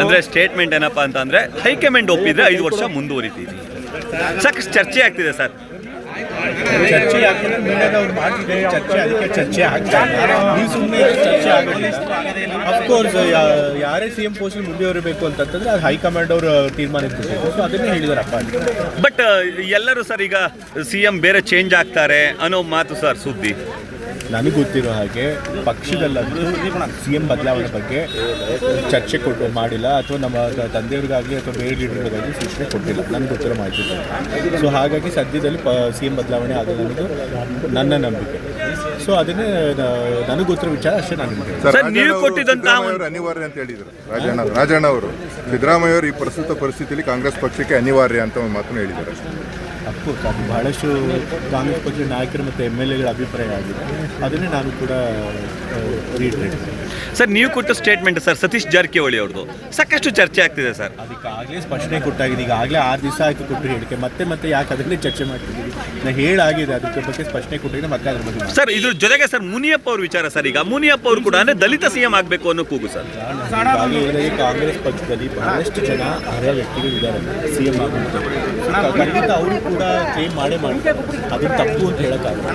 ಅಂದರೆ ಸ್ಟೇಟ್ಮೆಂಟ್ ಏನಪ್ಪ ಅಂತಂದರೆ ಹೈಕಮಾಂಡ್ ಒಪ್ಪಿದರೆ 5 ವರ್ಷ ಮುಂದುವರಿತೀವಿ. ಸಾಕಷ್ಟು ಚರ್ಚೆ ಆಗ್ತಿದೆ ಸರ್. ಚರ್ಚೆ ಯಾಕೆಂದ್ರೆ ಮೀಡಿಯಾದವ್ರು ಮಾಡ್ತಿದೆ ಚರ್ಚೆ, ಅದಕ್ಕೆ ಚರ್ಚೆ ಆಗ್ತಾ ಇಲ್ಲ. ನೀವು ಸುಮ್ಮನೆ ಚರ್ಚೆ ಆಗೋದಿಲ್ಲ. ಅಫ್ಕೋರ್ಸ್ ಯಾರೇ ಸಿ ಎಂ ಪೋಸ್ಟ್ ಮುಂದುವರಿಬೇಕು ಅಂತಂತಂದ್ರೆ ಅದು ಹೈಕಮಾಂಡ್ ಅವರು ತೀರ್ಮಾನಕ್ಕೆ ಬಿಟ್ಟಿದ್ದು. ಸೊ ಅದನ್ನೇ ಹೇಳಿದಾರಪ್ಪ. ಬಟ್ ಎಲ್ಲರೂ ಸರ್ ಈಗ CM ಬೇರೆ ಚೇಂಜ್ ಆಗ್ತಾರೆ ಅನ್ನೋ ಮಾತು ಸರ್ ಸುದ್ದಿ. ನನಗೆ ಗೊತ್ತಿರೋ ಹಾಗೆ ಪಕ್ಷದಲ್ಲಂತೂ ಸಿ ಎಂ ಬದಲಾವಣೆ ಬಗ್ಗೆ ಚರ್ಚೆ ಮಾಡಿಲ್ಲ, ಅಥವಾ ನಮ್ಮ ತಂದೆಯವ್ರಿಗಾಗಲಿ ಅಥವಾ ಬೇರೆ ಲೀಡರ್ಗಳಿಗಾಗಲಿ ಸೂಚನೆ ಕೊಟ್ಟಿಲ್ಲ, ನನಗೆ ಗೊತ್ತಿರೋ ಮಾಹಿತಿ. ಸೊ ಹಾಗಾಗಿ ಸದ್ಯದಲ್ಲಿ CM ಬದಲಾವಣೆ ಆಗಲ್ಲ ಅನ್ನೋದು ನನ್ನ ನಂಬಿಕೆ. ಸೊ ಅದನ್ನೇ ನನಗೆ ಗೊತ್ತಿರೋ ವಿಚಾರ ಅಷ್ಟೇ. ನಾನು ನೀವು ಕೊಟ್ಟಿದ್ದಂತಹ ಅನಿವಾರ್ಯ ಅಂತ ಹೇಳಿದರು ರಾಜಣ್ಣ ಅವರು. ಸಿದ್ದರಾಮಯ್ಯ ಅವರು ಈ ಪ್ರಸ್ತುತ ಪರಿಸ್ಥಿತಿಯಲ್ಲಿ ಕಾಂಗ್ರೆಸ್ ಪಕ್ಷಕ್ಕೆ ಅನಿವಾರ್ಯ ಅಂತ ಒಂದು ಮಾತನ್ನು ಹೇಳಿದ್ದಾರೆ. ಅಫ್ಕೋರ್ಸ್ ಅದು ಬಹಳಷ್ಟು ಕಾಂಗ್ರೆಸ್ ಪಕ್ಷದ ನಾಯಕರು ಮತ್ತು MLAಗಳ ಅಭಿಪ್ರಾಯ ಆಗಿದೆ. ಅದನ್ನೇ ನಾನು ಕೂಡ ರೀಟ್ರೇಟ್ ಸರ್. ನೀವು ಕೊಟ್ಟ ಸ್ಟೇಟ್ಮೆಂಟ್ ಸರ್ ಸತೀಶ್ ಜಾರಕಿಹೊಳಿ ಅವ್ರದ್ದು ಸಾಕಷ್ಟು ಚರ್ಚೆ ಆಗ್ತಿದೆ ಸರ್. ಅದಕ್ಕಾಗಲೇ ಸ್ಪಷ್ಟನೆ ಕೊಟ್ಟಾಗಿದೆ. ಈಗಾಗಲೇ 6 ದಿವಸ ಆಯಿತು ಕೊಟ್ಟು ಹೇಳಿಕೆ. ಮತ್ತೆ ಯಾಕೆ ಅದನ್ನೇ ಚರ್ಚೆ ಮಾಡ್ತಿದ್ದೀವಿ? ನಾನು ಹೇಳಾಗಿದೆ, ಅದಕ್ಕೆ ಬಗ್ಗೆ ಸ್ಪಷ್ಟನೆ ಕೊಟ್ಟಿದ್ರೆ ಮತ್ತೆ ಅದ್ರ ಬಗ್ಗೆ ಸರ್. ಇದ್ರ ಜೊತೆಗೆ ಸರ್ ಮುನಿಯಪ್ಪ ಅವ್ರ ವಿಚಾರ ಸರ್. ಈಗ ಮುನಿಯಪ್ಪ ಅವರು ಕೂಡ ಅಂದರೆ ದಲಿತ CM ಆಗಬೇಕು ಅನ್ನೋ ಕೂಗು ಸರ್. ಈಗಾಗಲೇ ಕಾಂಗ್ರೆಸ್ ಪಕ್ಷದಲ್ಲಿ ಬಹಳಷ್ಟು ಜನ ಅರ್ಹ ವ್ಯಕ್ತಿಗಳು ಇದ್ದಾರೆ CM ಆಗುವಂಥದ್ದು. ಖಂಡಿತ ಅವರು ಕೂಡ ಕ್ಲೇಮ್ ಮಾಡೇ ಮಾಡ್ತಾರೆ. ಅದು ತಪ್ಪು ಅಂತ ಹೇಳೋಕ್ಕಾಗಲ್ಲ.